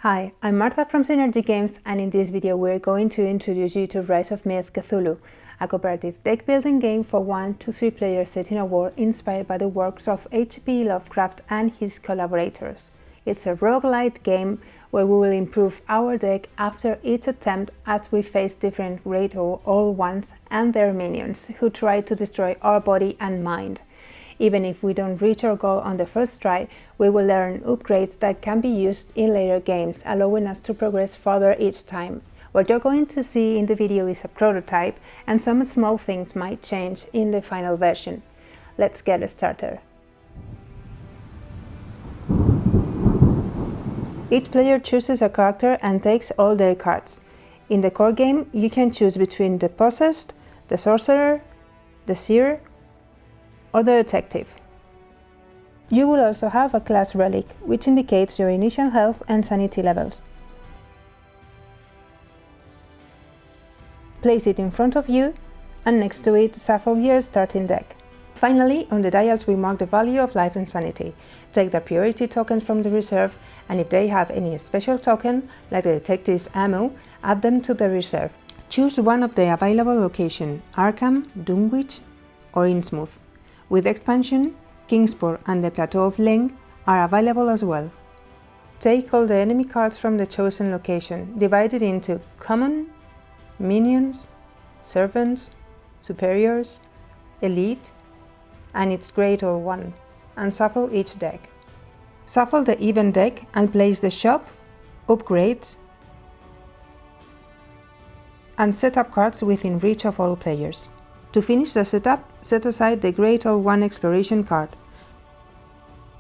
Hi, I'm Marta from Synergic Games, and in this video we're going to introduce you to Rise of Myth Cthulhu, a cooperative deck-building game for 1 to 3 players set in a world inspired by the works of H.P. Lovecraft and his collaborators. It's a roguelite game where we will improve our deck after each attempt as we face different great or old ones and their minions who try to destroy our body and mind. Even if we don't reach our goal on the first try, we will learn upgrades that can be used in later games, allowing us to progress further each time. What you're going to see in the video is a prototype, and some small things might change in the final version. Let's get started. Each player chooses a character and takes all their cards. In the core game, you can choose between the Possessed, the Sorcerer, the Seer, or the Detective. You will also have a class relic, which indicates your initial health and sanity levels. Place it in front of you, and next to it shuffle your starting deck. Finally, on the dials we mark the value of life and sanity. Take the priority tokens from the reserve, and if they have any special token, like the Detective ammo, add them to the reserve. Choose one of the available locations: Arkham, Dunwich, or Innsmouth. With expansion, Kingsport and the Plateau of Leng are available as well. Take all the enemy cards from the chosen location, divided into Common, Minions, Servants, Superiors, Elite, and its Great Old One, and shuffle each deck. Shuffle the event deck and place the shop, upgrades, and setup cards within reach of all players. To finish the setup, set aside the Great Old One Exploration card.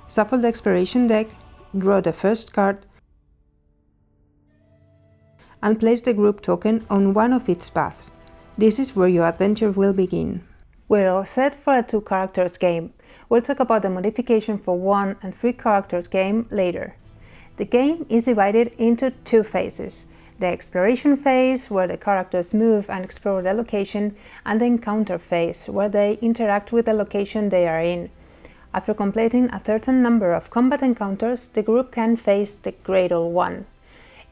Shuffle the Exploration deck, draw the first card, and place the group token on one of its paths. This is where your adventure will begin. We're all set for a 2 characters game. We'll talk about the modification for 1 and 3 characters game later. The game is divided into 2 phases. The exploration phase, where the characters move and explore the location, and the encounter phase, where they interact with the location they are in. After completing a certain number of combat encounters, the group can face the Great Old One.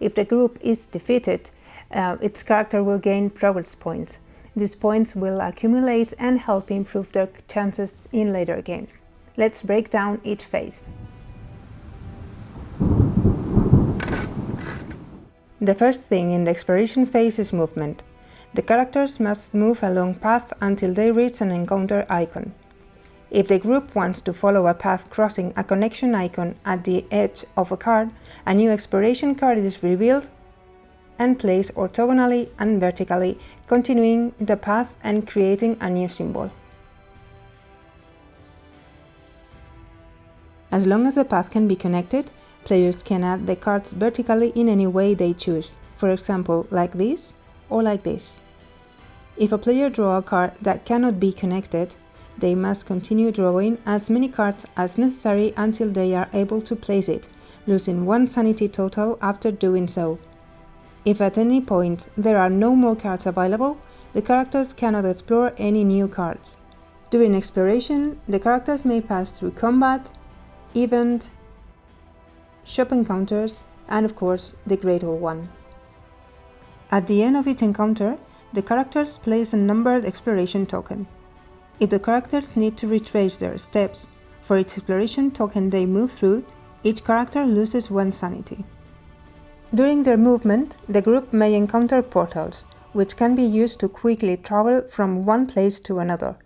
If the group is defeated, its character will gain progress points. These points will accumulate and help improve their chances in later games. Let's break down each phase. The first thing in the exploration phase is movement. The characters must move along path until they reach an encounter icon. If the group wants to follow a path crossing a connection icon at the edge of a card, a new exploration card is revealed and placed orthogonally and vertically, continuing the path and creating a new symbol. As long as the path can be connected, players can add the cards vertically in any way they choose, for example like this or like this. If a player draws a card that cannot be connected, they must continue drawing as many cards as necessary until they are able to place it, losing 1 sanity total after doing so. If at any point there are no more cards available, the characters cannot explore any new cards. During exploration, the characters may pass through combat, event, shop encounters, and of course the Great Old One. At the end of each encounter, the characters place a numbered exploration token. If the characters need to retrace their steps for each exploration token they move through, each character loses 1 sanity. During their movement, the group may encounter portals, which can be used to quickly travel from one place to another.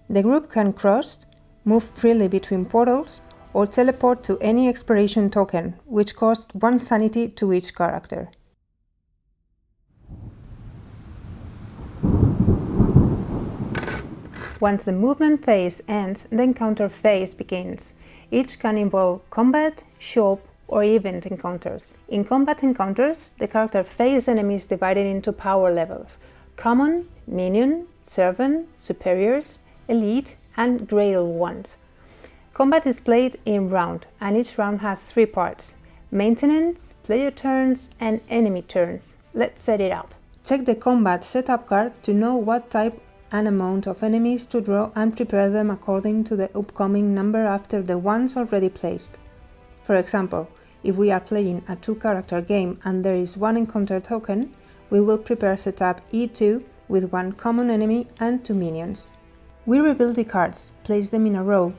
The group can cross, move freely between portals, or teleport to any exploration token, which costs 1 sanity to each character. Once the movement phase ends, the encounter phase begins. Each can involve combat, shop, or event encounters. In combat encounters, the character faces enemies divided into power levels: Common, Minion, Servant, Superiors, Elite, and Great Old Ones. Combat is played in round, and each round has 3 parts: maintenance, player turns, and enemy turns. Let's set it up. Check the combat setup card to know what type and amount of enemies to draw and prepare them according to the upcoming number after the ones already placed. For example, If we are playing a two-character game and there is one encounter token, we will prepare setup E2 with one common enemy and 2 minions. We reveal the cards, place them in a row,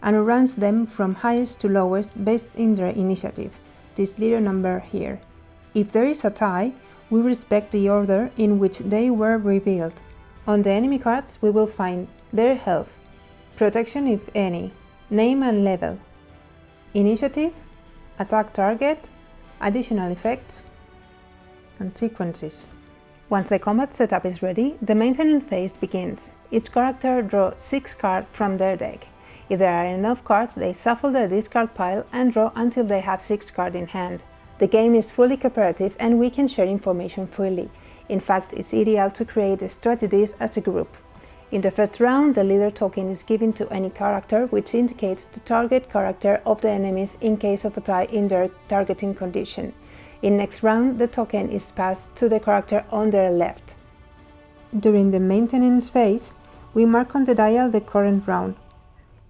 and arrange them from highest to lowest based in their initiative, this little number here. If there is a tie, we respect the order in which they were revealed. On the enemy cards we will find their health, protection if any, name and level, initiative, attack target, additional effects, and sequences. Once the combat setup is ready, the maintenance phase begins. Each character draws 6 cards from their deck. If there are enough cards, they shuffle their discard pile and draw until they have 6 cards in hand. The game is fully cooperative and we can share information freely. In fact, it's ideal to create strategies as a group. In the first round, the leader token is given to any character, which indicates the target character of the enemies in case of a tie in their targeting condition. In next round, the token is passed to the character on their left. During the maintenance phase, we mark on the dial the current round.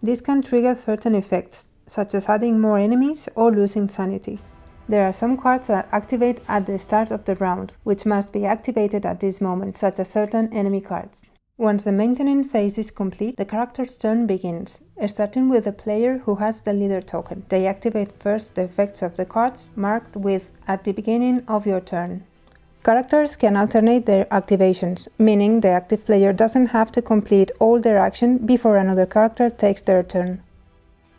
This can trigger certain effects, such as adding more enemies or losing sanity. There are some cards that activate at the start of the round, which must be activated at this moment, such as certain enemy cards. Once the maintenance phase is complete, the character's turn begins, starting with the player who has the leader token. They activate first the effects of the cards marked with "at the beginning of your turn." Characters can alternate their activations, meaning the active player doesn't have to complete all their action before another character takes their turn.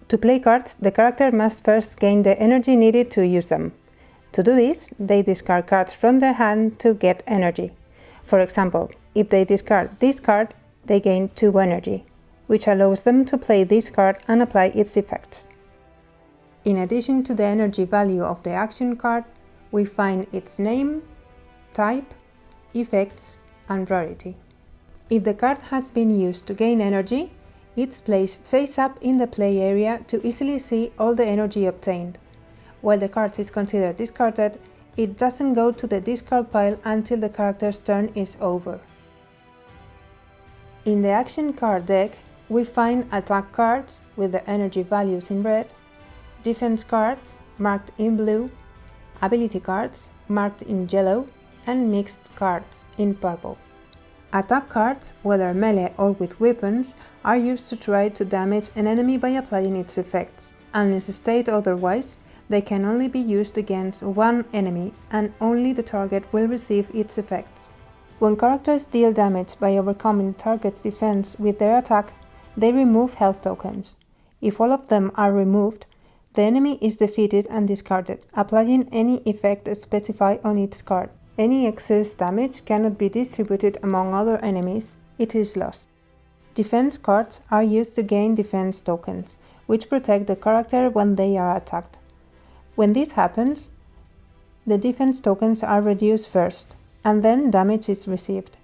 To play cards, the character must first gain the energy needed to use them. To do this, they discard cards from their hand to get energy. For example, if they discard this card, they gain 2 energy, which allows them to play this card and apply its effects. In addition to the energy value of the action card, we find its name, type, effects, and rarity. If the card has been used to gain energy, it's placed face up in the play area to easily see all the energy obtained. While the card is considered discarded, it doesn't go to the discard pile until the character's turn is over. In the action card deck, we find attack cards with the energy values in red, defense cards marked in blue, ability cards marked in yellow, and mixed cards in purple. Attack cards, whether melee or with weapons, are used to try to damage an enemy by applying its effects. Unless stated otherwise, they can only be used against one enemy, and only the target will receive its effects. When characters deal damage by overcoming the target's defense with their attack, they remove health tokens. If all of them are removed, the enemy is defeated and discarded, applying any effect specified on its card. Any excess damage cannot be distributed among other enemies, it is lost. Defense cards are used to gain defense tokens, which protect the character when they are attacked. When this happens, the defense tokens are reduced first, and then damage is received.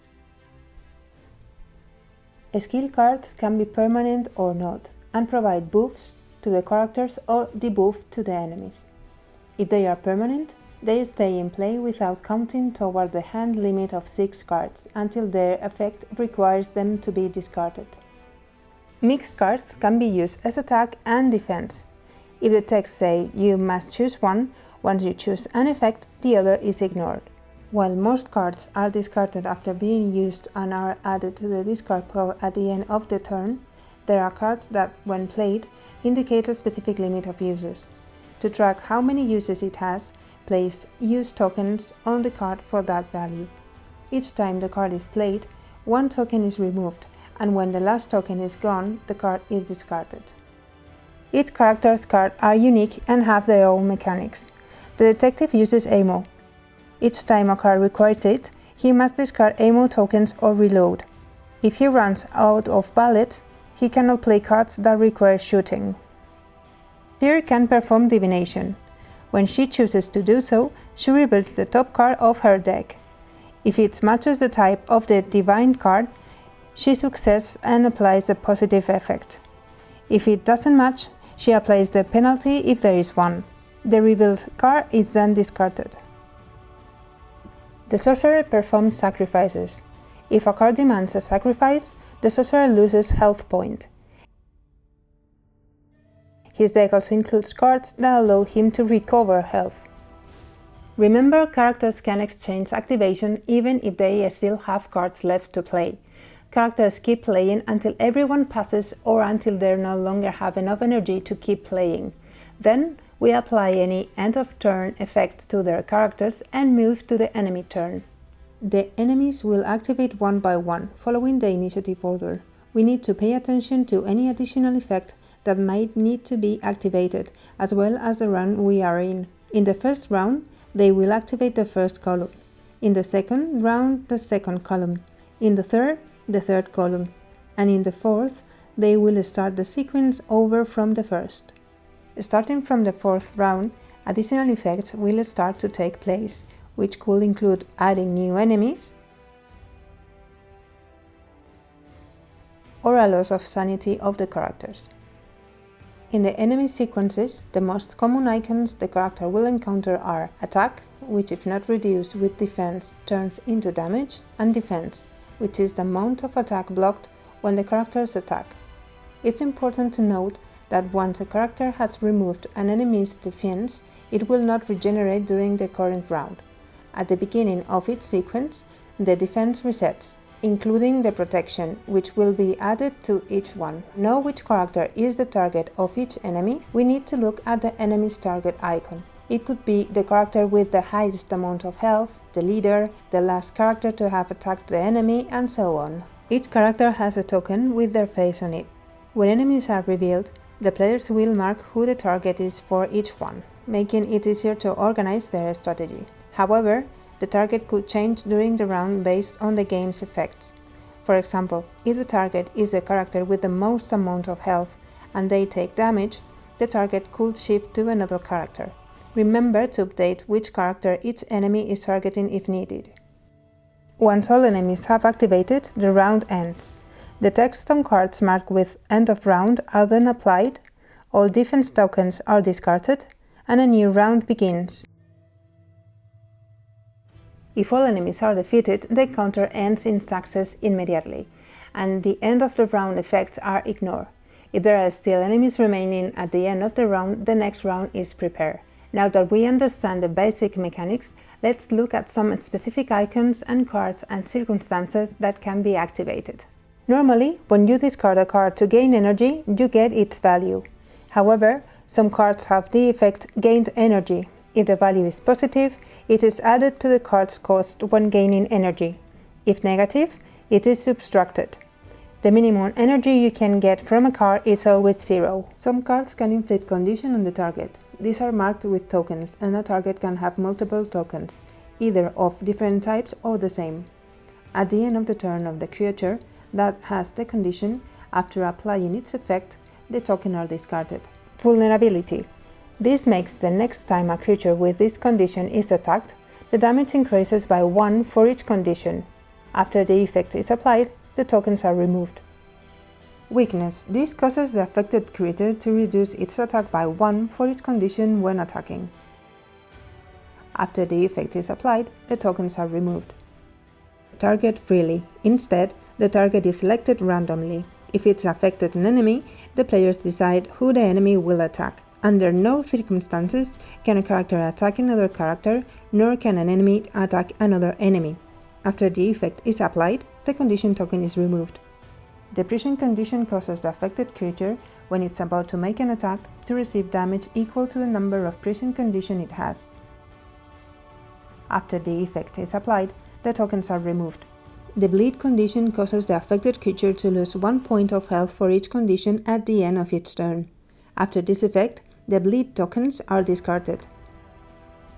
Skill cards can be permanent or not, and provide buffs to the characters or debuff to the enemies. If they are permanent, they stay in play without counting toward the hand limit of 6 cards until their effect requires them to be discarded. Mixed cards can be used as attack and defense. If the text says you must choose one, once you choose an effect, the other is ignored. While most cards are discarded after being used and are added to the discard pile at the end of the turn, there are cards that, when played, indicate a specific limit of uses. To track how many uses it has, place use tokens on the card for that value. Each time the card is played, 1 token is removed, and when the last token is gone, the card is discarded. Each character's cards are unique and have their own mechanics. The detective uses ammo. Each time a card requires it, he must discard ammo tokens or reload. If he runs out of bullets, he cannot play cards that require shooting. Tyr can perform divination. When she chooses to do so, she reveals the top card of her deck. If it matches the type of the divine card, she succeeds and applies a positive effect. If it doesn't match, she applies the penalty if there is one. The revealed card is then discarded. The sorcerer performs sacrifices. If a card demands a sacrifice, the sorcerer loses health point. His deck also includes cards that allow him to recover health. Remember, characters can exchange activation even if they still have cards left to play. Characters keep playing until everyone passes or until they no longer have enough energy to keep playing. Then we apply any end-of-turn effects to their characters and move to the enemy turn. The enemies will activate one by one, following the initiative order. We need to pay attention to any additional effect that might need to be activated, as well as the round we are in. In the first round, they will activate the first column. In the second round, the second column. In the third column. And in the fourth, they will start the sequence over from the first. Starting from the fourth round, additional effects will start to take place, which could include adding new enemies or a loss of sanity of the characters. In the enemy sequences, the most common icons the character will encounter are attack, which if not reduced with defense turns into damage, and defense, which is the amount of attack blocked when the characters attack. It's important to note that once a character has removed an enemy's defense, it will not regenerate during the current round. At the beginning of each sequence, the defense resets, including the protection, which will be added to each one. Know which character is the target of each enemy. We need to look at the enemy's target icon. It could be the character with the highest amount of health, the leader, the last character to have attacked the enemy, and so on. Each character has a token with their face on it. When enemies are revealed, the players will mark who the target is for each one, making it easier to organize their strategy. However, the target could change during the round based on the game's effects. For example, if the target is the character with the most amount of health and they take damage, the target could shift to another character. Remember to update which character each enemy is targeting if needed. Once all enemies have activated, the round ends. The text on cards marked with End of Round are then applied, all defense tokens are discarded, and a new round begins. If all enemies are defeated, the counter ends in success immediately, and the end of the round effects are ignored. If there are still enemies remaining at the end of the round, the next round is prepared. Now that we understand the basic mechanics, let's look at some specific icons and cards and circumstances that can be activated. Normally, when you discard a card to gain energy, you get its value. However, some cards have the effect Gained Energy. If the value is positive, it is added to the card's cost when gaining energy. If negative, it is subtracted. The minimum energy you can get from a card is always 0. Some cards can inflict condition on the target. These are marked with tokens, and a target can have multiple tokens, either of different types or the same. At the end of the turn of the creature that has the condition, after applying its effect, the tokens are discarded. Vulnerability. This makes the next time a creature with this condition is attacked, the damage increases by 1 for each condition. After the effect is applied, the tokens are removed. Weakness. This causes the affected creature to reduce its attack by 1 for each condition when attacking. After the effect is applied, the tokens are removed. Target freely. Instead, the target is selected randomly. If it's affected an enemy, the players decide who the enemy will attack. Under no circumstances can a character attack another character, nor can an enemy attack another enemy. After the effect is applied, the condition token is removed. Depression condition causes the affected creature, when it's about to make an attack, to receive damage equal to the number of prison condition it has. After the effect is applied, the tokens are removed. The bleed condition causes the affected creature to lose 1 point of health for each condition at the end of its turn. After this effect, the bleed tokens are discarded.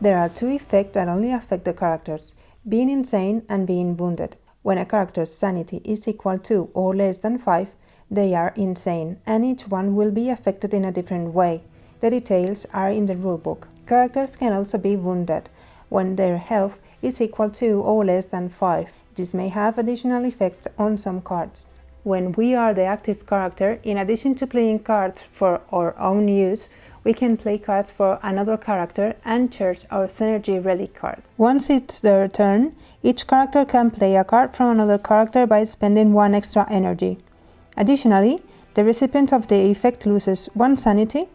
There are 2 effects that only affect the characters, being insane and being wounded. When a character's sanity is equal to or less than 5, they are insane, and each one will be affected in a different way. The details are in the rulebook. Characters can also be wounded when their health is equal to or less than 5. This may have additional effects on some cards. When we are the active character, in addition to playing cards for our own use, we can play cards for another character and charge our Synergy Relic card. Once it's their turn, each character can play a card from another character by spending 1 extra energy. Additionally, the recipient of the effect loses 1 sanity,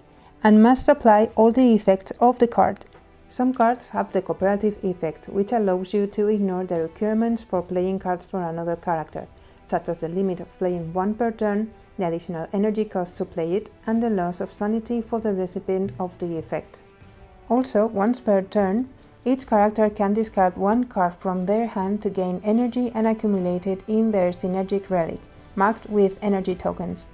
and must apply all the effects of the card. Some cards have the cooperative effect, which allows you to ignore the requirements for playing cards for another character, such as the limit of playing one per turn, the additional energy cost to play it, and the loss of sanity for the recipient of the effect. Also, once per turn, each character can discard one card from their hand to gain energy and accumulate it in their Synergic relic, marked with energy tokens.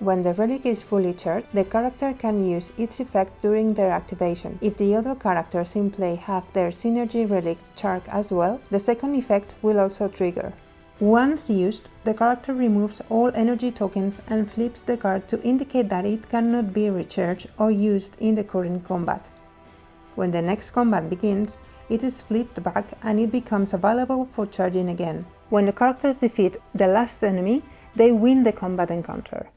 When the relic is fully charged, the character can use its effect during their activation. If the other characters in play have their Synergy relics charged as well, the second effect will also trigger. Once used, the character removes all energy tokens and flips the card to indicate that it cannot be recharged or used in the current combat. When the next combat begins, it is flipped back and it becomes available for charging again. When the characters defeat the last enemy, they win the combat encounter.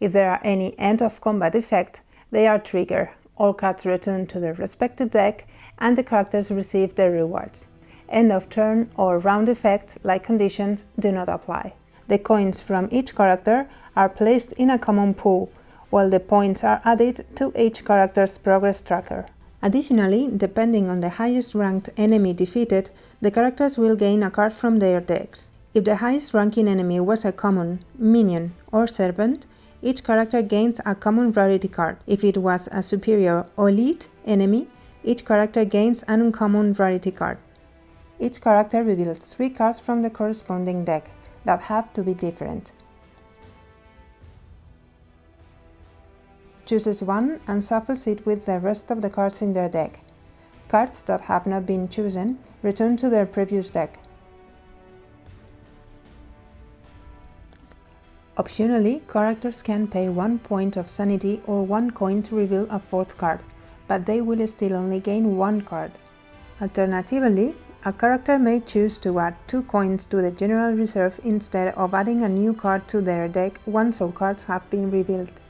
If there are any end of combat effects, they are triggered. All cards return to their respective deck and the characters receive their rewards. End of turn or round effects, like conditions, do not apply. The coins from each character are placed in a common pool, while the points are added to each character's progress tracker. Additionally, depending on the highest ranked enemy defeated, the characters will gain a card from their decks. If the highest ranking enemy was a common, minion, or servant, each character gains a common rarity card. If it was a superior or elite enemy, each character gains an uncommon rarity card. Each character reveals 3 cards from the corresponding deck that have to be different. Chooses one and shuffles it with the rest of the cards in their deck. Cards that have not been chosen return to their previous deck. Optionally, characters can pay 1 point of sanity or 1 coin to reveal a 4th card, but they will still only gain 1 card. Alternatively, a character may choose to add 2 coins to the general reserve instead of adding a new card to their deck once all cards have been revealed.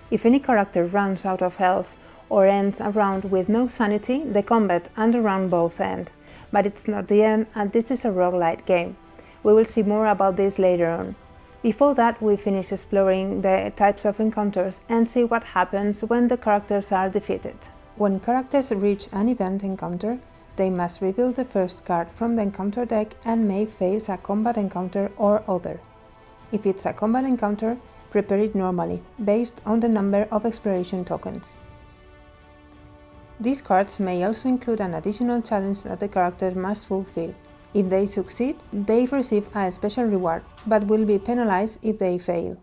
If any character runs out of health or ends a round with no sanity, the combat and the round both end. But it's not the end, and this is a roguelite game. We will see more about this later on. Before that, we finish exploring the types of encounters and see what happens when the characters are defeated. When characters reach an event encounter, they must reveal the first card from the encounter deck and may face a combat encounter or other. If it's a combat encounter, prepare it normally, based on the number of exploration tokens. These cards may also include an additional challenge that the character must fulfill. If they succeed, they receive a special reward, but will be penalized if they fail.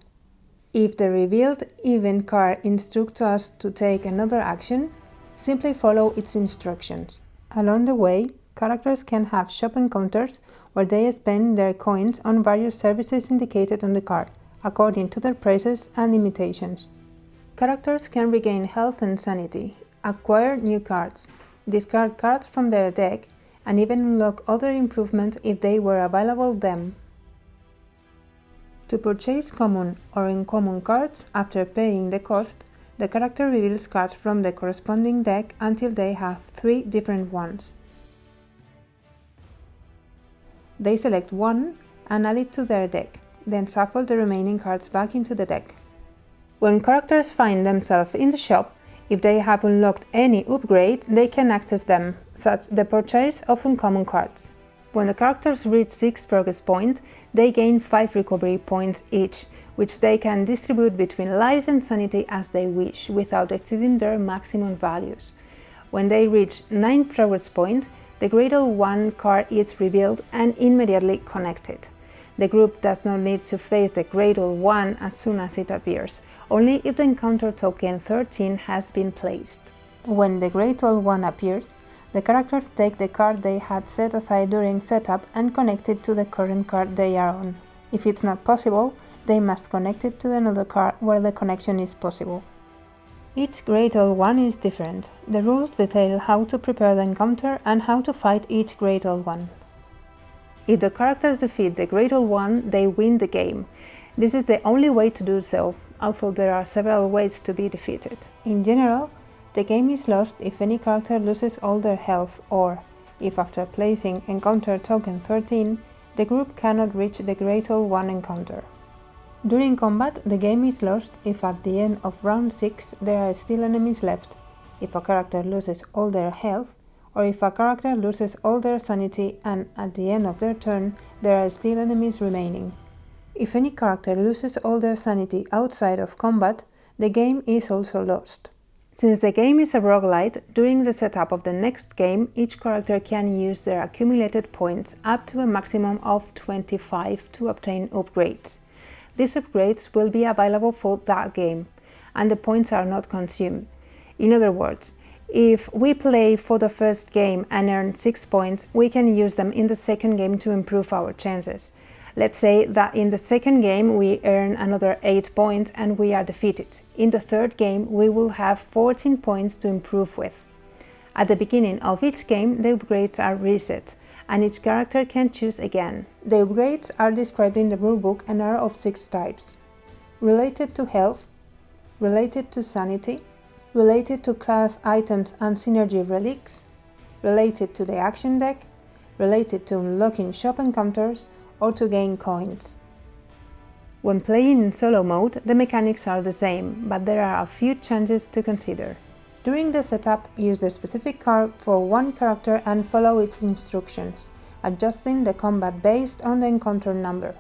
If the revealed event card instructs us to take another action, simply follow its instructions. Along the way, characters can have shop encounters where they spend their coins on various services indicated on the card, according to their prices and limitations. Characters can regain health and sanity, acquire new cards, discard cards from their deck, and even unlock other improvements if they were available them. To purchase common or uncommon cards after paying the cost, the character reveals cards from the corresponding deck until they have 3 different ones. They select one and add it to their deck, then shuffle the remaining cards back into the deck. When characters find themselves in the shop, if they have unlocked any upgrade, they can access them, such as the purchase of uncommon cards. When the characters reach 6 progress points, they gain 5 recovery points each, which they can distribute between life and sanity as they wish, without exceeding their maximum values. When they reach 9 progress points, the Gradle 1 card is revealed and immediately connected. The group does not need to face the Gradle 1 as soon as it appears, only if the encounter token 13 has been placed. When the Gradle 1 appears, the characters take the card they had set aside during setup and connect it to the current card they are on. If it's not possible, they must connect it to another card where the connection is possible. Each Gradle 1 is different. The rules detail how to prepare the encounter and how to fight each Gradle 1. If the characters defeat the Gradle 1, they win the game. This is the only way to do so, although there are several ways to be defeated. In general, the game is lost if any character loses all their health or, if after placing encounter token 13, the group cannot reach the Gradle 1 encounter. During combat, the game is lost if at the end of round 6 there are still enemies left, if a character loses all their health, or if a character loses all their sanity and at the end of their turn there are still enemies remaining. If any character loses all their sanity outside of combat, the game is also lost. Since the game is a roguelite, during the setup of the next game, each character can use their accumulated points up to a maximum of 25 to obtain upgrades. These upgrades will be available for that game, and the points are not consumed. In other words, if we play for the first game and earn 6 points, we can use them in the second game to improve our chances. Let's say that in the second game we earn another 8 points and we are defeated. In the third game we will have 14 points to improve with. At the beginning of each game the upgrades are reset, and each character can choose again. The upgrades are described in the rulebook and are of 6 types: related to health, related to sanity, related to class items and synergy relics, related to the action deck, related to unlocking shop encounters, or to gain coins. When playing in solo mode, the mechanics are the same, but there are a few changes to consider. During the setup, use the specific card for one character and follow its instructions, adjusting the combat based on the encounter number.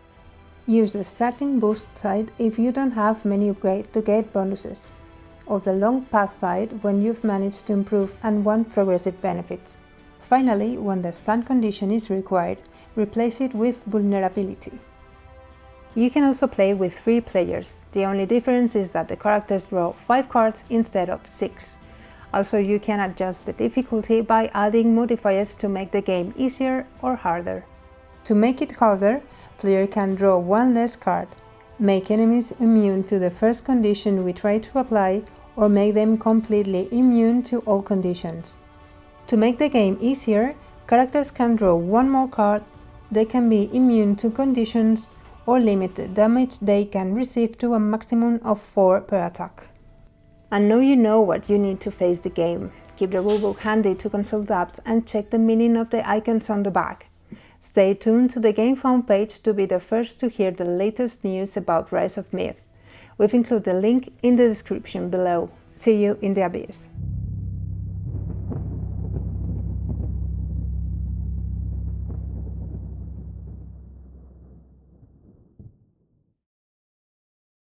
Use the starting boost side if you don't have many upgrades to get bonuses, or the long path side when you've managed to improve and want progressive benefits. Finally, when the stun condition is required, replace it with vulnerability. You can also play with 3 players. The only difference is that the characters draw 5 cards instead of 6. Also, you can adjust the difficulty by adding modifiers to make the game easier or harder. To make it harder, player can draw 1 less card, make enemies immune to the first condition we try to apply, or make them completely immune to all conditions. To make the game easier, characters can draw 1 more card, they can be immune to conditions, or limit the damage they can receive to a maximum of 4 per attack. And now you know what you need to face the game. Keep the rulebook handy to consult apps and check the meaning of the icons on the back. Stay tuned to the Game Found page to be the first to hear the latest news about Rise of Myth. We've included the link in the description below. See you in the abyss.